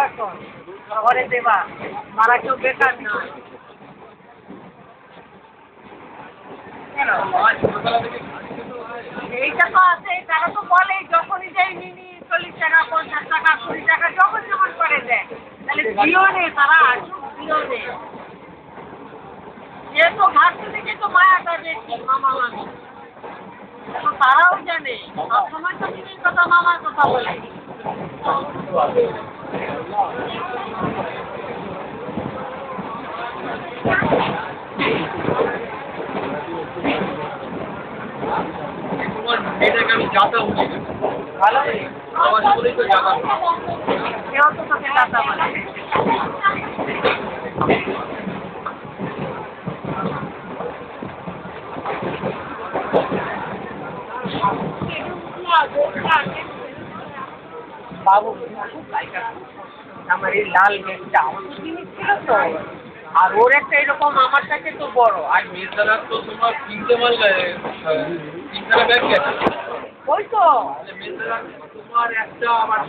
এখন ঘরে দেবা, তারা কেউ বেকার নয়। এইটা তো আছে, তারা তো বলে যখনই যাই নিনি 40 টাকা 50 টাকা 20 টাকা যখন যেমন করে দেয়, তাহলে দিও নে, তারা আসুক দিও নে। যেহেতু ভাবতে থেকে তো মায়াটা বেশি মামা মামি, এখন তারাও জানে সবসময় তো দিদির কথা মামার কথা বলে। আমি যাতা বলি ভালো আমার বলেই তো যাতা কেউ তো তোকে দাদা বলে। বাবু আমার এই লাল গেটটা আমার জিনিস ছিল তো, আর ওর একটা এরকম আমার কাছে তো বড়। আর মেয়েদার তো তোমার 3টে মাল 3খানা ব্যাগ গেছে। ওই তো মেয়েদার তোমার একটা আমার